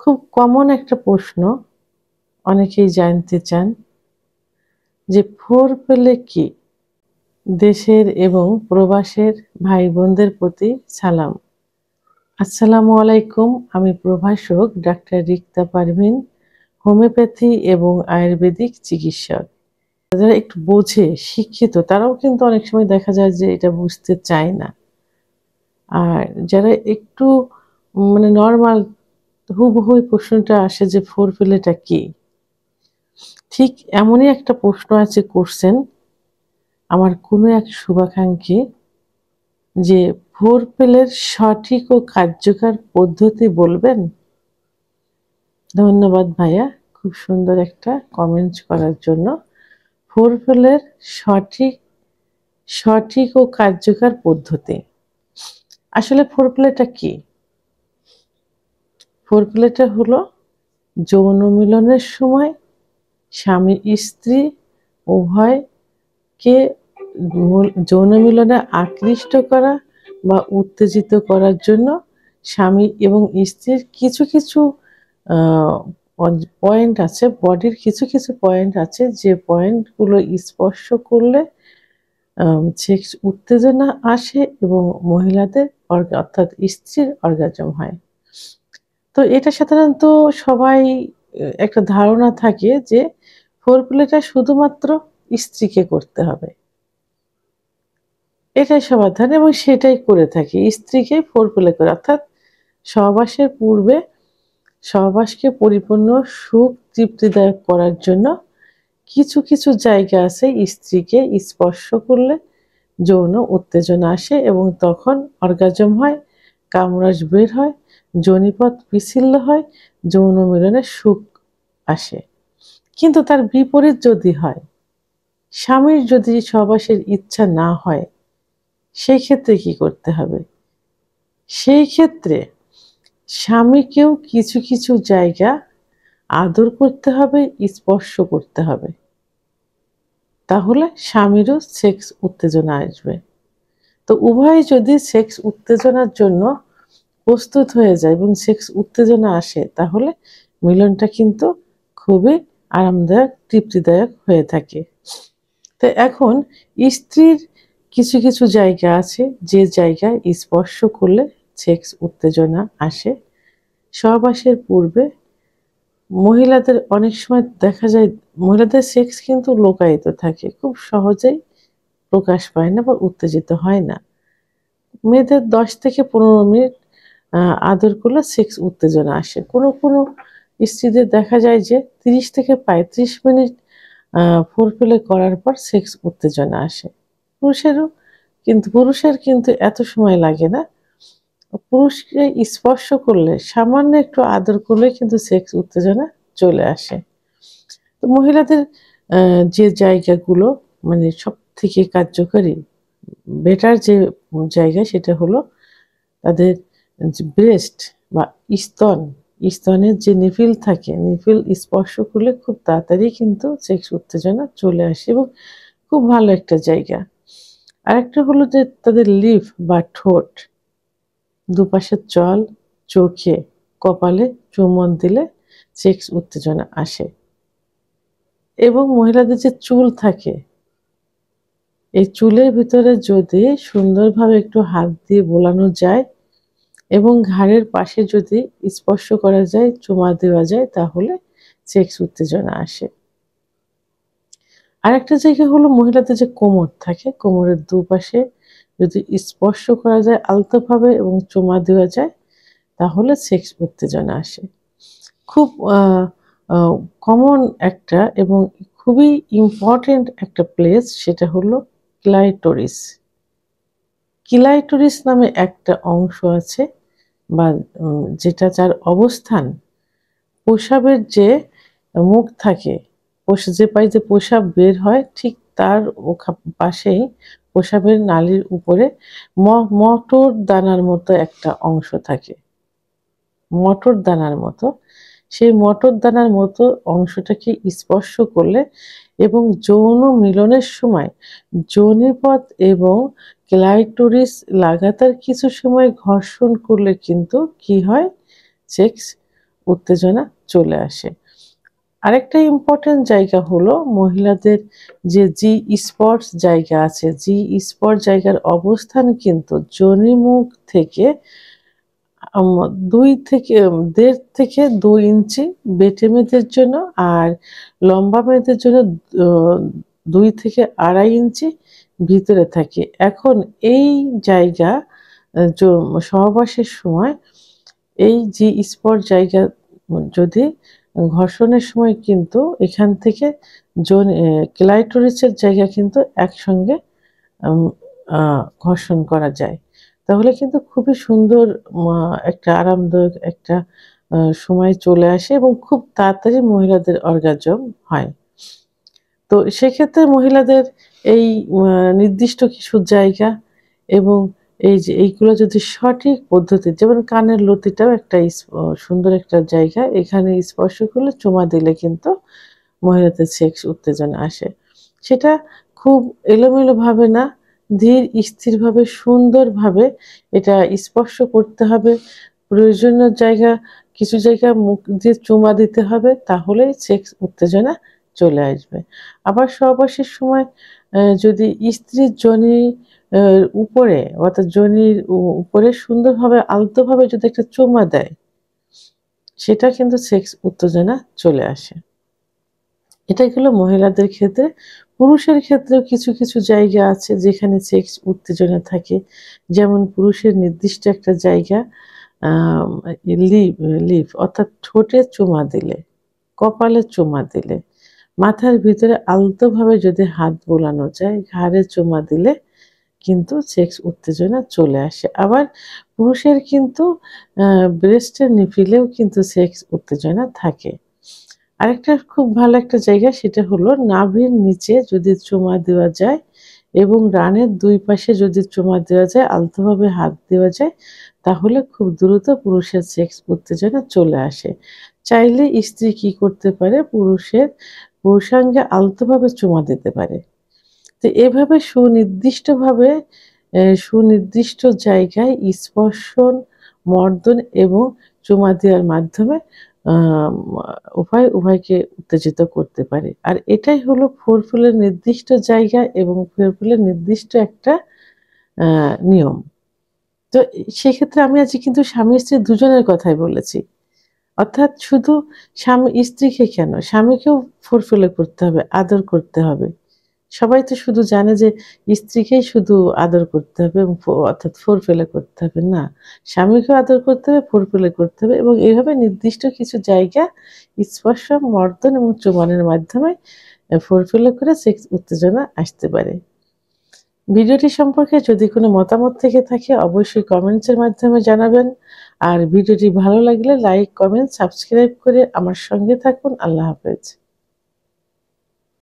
খুব কমন একটা প্রশ্ন, অনেকেই জানতে চান যে ফোরপ্লে কি? দেশের এবং প্রবাসের ভাই বোনদের প্রতি সালাম। আসসালামু আলাইকুম। আমি প্রভাষক ডাক্তার রিক্তা পারভিন, হোমিওপ্যাথি এবং আয়ুর্বেদিক চিকিৎসক। যারা একটু বোঝে, শিক্ষিত, তারাও কিন্তু অনেক সময় দেখা যায় যে এটা বুঝতে চায় না। আর যারা একটু নর্মাল, হুবহু প্রশ্নটা আসে যে ফোরপ্লেটা কি? ঠিক এমনই একটা প্রশ্ন আছে করছেন আমার কোনো এক শুভাকাঙ্ক্ষী, যে ফোরপ্লের সঠিক ও কার্যকর পদ্ধতি বলবেন। ধন্যবাদ ভাইয়া, খুব সুন্দর একটা কমেন্টস করার জন্য। ফোরপ্লের সঠিক সঠিক ও কার্যকর পদ্ধতি, আসলে ফোরপ্লেটা কি? ফোরপ্লেটা হলো যৌন মিলনের সময় স্বামী স্ত্রী উভয়কে যৌন মিলনে আকৃষ্ট করা বা উত্তেজিত করার জন্য স্বামী এবং স্ত্রীর কিছু কিছু পয়েন্ট আছে, বডির কিছু কিছু পয়েন্ট আছে, যে পয়েন্টগুলো স্পর্শ করলে সেক্স উত্তেজনা আসে এবং মহিলাদের অর্থাৎ স্ত্রীর অর্গাজম হয়। তো এটা সাধারণত সবাই একটা ধারণা থাকে যে ফোরপ্লেটা শুধুমাত্র স্ত্রীকে করতে হবে, এটাই সবার ধারণা এবং সেটাই করে থাকি। স্ত্রীকে ফোরপ্লে করে, অর্থাৎ সহবাসের পূর্বে সহবাসকে পরিপূর্ণ সুখ তৃপ্তিদায়ক করার জন্য কিছু কিছু জায়গা আছে স্ত্রীকে স্পর্শ করলে যৌন উত্তেজনা আসে এবং তখন অর্গাজম হয়, কামরস বের হয়, যোনিপথ বিচ্ছিন্ন হয়, যৌন মিলনে সুখ আসে। কিন্তু তার বিপরীত যদি হয়, স্বামীর যদি সহবাসের ইচ্ছা না হয়, সেই ক্ষেত্রে কি করতে হবে? সেই ক্ষেত্রে স্বামীকেও কিছু কিছু জায়গা আদর করতে হবে, স্পর্শ করতে হবে, তাহলে স্বামীরও সেক্স উত্তেজনা আসবে। তো উভয়ে যদি সেক্স উত্তেজনার জন্য প্রস্তুত হয়ে যায় এবং সেক্স উত্তেজনা আসে, তাহলে মিলনটা কিন্তু খুবই আরামদায়ক, তৃপ্তিদায়ক হয়ে থাকে। তো এখন স্ত্রীর কিছু কিছু জায়গা আছে যে জায়গায় স্পর্শ করলে সেক্স উত্তেজনা আসে। সহবাসের পূর্বে মহিলাদের অনেক সময় দেখা যায় মহিলাদের সেক্স কিন্তু লুকায়িত থাকে, খুব সহজেই প্রকাশ পায় না বা উত্তেজিত হয় না। মেয়েদের 10 থেকে 15 মিনিট আদর করলে সেক্স উত্তেজনা আসে। কোনো কোনো স্ত্রীদের দেখা যায় যে 30 থেকে 35 মিনিট ফোরপ্লে করার পর সেক্স উত্তেজনা আসে। পুরুষের কিন্তু এত সময় লাগে না। পুরুষকে স্পর্শ করলে, সামান্য একটু আদর করলে কিন্তু সেক্স উত্তেজনা চলে আসে। তো মহিলাদের যে জায়গাগুলো সব থেকে কার্যকরী, বেটার যে জায়গা, সেটা হলো তাদের যে ব্রেস্ট বা স্তনের যে নিপিল থাকে, নিপিল স্পর্শ করলে খুব তাড়াতাড়ি কিন্তু সেক্স উত্তেজনা চলে আসে এবং খুব ভালো একটা জায়গা। আরেকটা হলো যে তাদের লিপ বা ঠোঁট, দুপাশের চল, চোখে, কপালে চুম্বন দিলে সেক্স উত্তেজনা আসে। এবং মহিলাদের যে চুল থাকে, এই চুলের ভিতরে যদি সুন্দরভাবে একটু হাত দিয়ে বোলানো যায় এবং ঘাড়ের পাশে যদি স্পর্শ করা যায়, চুমা দেওয়া যায়, তাহলে সেক্স উত্তেজনা আসে। আরেকটা জায়গা হলো মহিলাদের যে কোমর থাকে, কোমরের দুপাশে যদি স্পর্শ করা যায় আলতোভাবে এবং চুমা দেওয়া যায়, তাহলে সেক্স উত্তেজনা আসে। খুব কমন একটা এবং খুবই ইম্পর্টেন্ট একটা প্লেস, সেটা হলো ক্লাইটোরিস। ক্লাইটোরিস নামে একটা অংশ আছে, বা যেটা যার অবস্থান প্রস্রাবের যে মুখ থাকে, যে পাশে প্রস্রাব বের হয়, ঠিক তার পাশেই প্রস্রাবের নালীর উপরে মটর দানার মতো একটা অংশ থাকে, মটর দানার মতো। সেই মটর দানার মতো অংশটাকে স্পর্শ করলে এবং যৌন মিলনের সময় যোনিপথ এবং ক্লাইটোরিস লাগাতার কিছু সময় ঘর্ষণ করলে কিন্তু কি হয়, সেক্স উত্তেজনা চলে আসে। আরেকটা ইম্পর্টেন্ট জায়গা হলো মহিলাদের যে জি স্পটস জায়গা আছে, জি স্পট জায়গার অবস্থান কিন্তু যোনিমুখ থেকে 2 থেকে 1.5 থেকে 2 ইঞ্চি বেঁটে মেয়েদের জন্য, আর লম্বা মেয়েদের জন্য 2 থেকে 2.5 ইঞ্চি ভিতরে থাকে। এখন এই জায়গা সহবাসের সময় এই জি স্পট জায়গা যদি ঘর্ষণের সময় কিন্তু এখান থেকে ক্লাইটোরিসের জায়গা কিন্তু একসঙ্গে আম আ ঘর্ষণ করা যায়। তাহলে কিন্তু খুবই সুন্দর একটা আরামদায়ক একটা সময় চলে আসে এবং খুব তাড়াতাড়ি মহিলাদের অর্গাজম হয়। তো সেক্ষেত্রে মহিলাদের এই নির্দিষ্ট কিছু জায়গা এবং এই যে এইগুলো যদি সঠিক পদ্ধতি, যেমন কানের লতিটাও একটা সুন্দর একটা জায়গা। এখানে স্পর্শ করলে চুমা দিলে কিন্তু মহিলাদের সেক্স উত্তেজনা আসে। সেটা খুব এলোমেলোভাবে না, ধীর স্থিরভাবে সুন্দরভাবে এটা স্পর্শ করতে হবে। প্রয়োজনীয় জায়গা, কিছু জায়গায় মুখ দিয়ে চুমা দিতে হবে, তাহলেই সেক্স উত্তেজনা চলে আসবে। আবার সহবাসের সময় যদি স্ত্রীর যোনির উপরে অর্থাৎ যোনির উপরে সুন্দরভাবে আলতোভাবে যদি একটা চুমা দেয়, সেটা কিন্তু সেক্স উত্তেজনা চলে আসে। এটা গেল মহিলাদের ক্ষেত্রে। পুরুষের ক্ষেত্রেও কিছু, কিছু জায়গা আছে যেখানে সেক্স উত্তেজনা থাকে। যেমন পুরুষের নির্দিষ্ট একটা জায়গা আম লিপ অর্থাৎ ঠোঁটে চুমা দিলে, কপালে চুমা দিলে, মাথার ভিতরে আলতোভাবে যদি হাত বোলানো যায়, ঘাড়ে চুমা দিলে কিন্তু সেক্স উত্তেজনা চলে আসে। আবার পুরুষের কিন্তু ব্রেস্টের নিপিলেও কিন্তু সেক্স উত্তেজনা থাকে। আরেকটা খুব ভালো একটা জায়গা, সেটা হলো নাভির নিচে যদি চুমা দেওয়া যায় এবং রানের 2 পাশে যদি চুমা দেওয়া যায়, আলতোভাবে হাত দেওয়া যায়, তাহলে খুব দ্রুত পুরুষের সেক্স উত্তেজনা চলে আসে। চাইলে স্ত্রী কি করতে পারে, পুরুষাঙ্গে আলতোভাবে চুমা দিতে পারে। তো এভাবে সুনির্দিষ্টভাবে সুনির্দিষ্ট জায়গায় স্পর্শন, মর্দন এবং চুমা দেওয়ার মাধ্যমে আম উভয়কে উত্তেজিত করতে পারে। আর এটাই হলো ফোরপ্লের নির্দিষ্ট জায়গা এবং ফোরপ্লের নির্দিষ্ট একটা আ নিয়ম। তো সেক্ষেত্রে আমি আজকে কিন্তু স্বামী-স্ত্রী দুজনের কথাই বলেছি। অর্থাৎ শুধু স্ত্রীকে কেন, স্বামীকেও ফোরপ্লে করতে হবে, আদর করতে হবে। সবাই তো শুধু জানে যে স্ত্রীকেই শুধু আদর করতে হবে এবং অর্থাৎ ফোরপ্লে করতে হবে। না, স্বামীকেও আদর করতে হবে, ফোরপ্লে করতে হবে এবং এভাবে নির্দিষ্ট কিছু জায়গা স্পর্শ, মর্দন এবং চুম্বনের মাধ্যমে ফোরপ্লে করে সেক্স উত্তেজনা আসতে পারে। ভিডিওটি সম্পর্কে যদি কোনো মতামত থেকে থাকে অবশ্যই কমেন্টসের মাধ্যমে জানাবেন। আর ভিডিওটি ভালো লাগলে লাইক, কমেন্ট, সাবস্ক্রাইব করে আমার সঙ্গে থাকুন। আল্লাহ হাফেজ।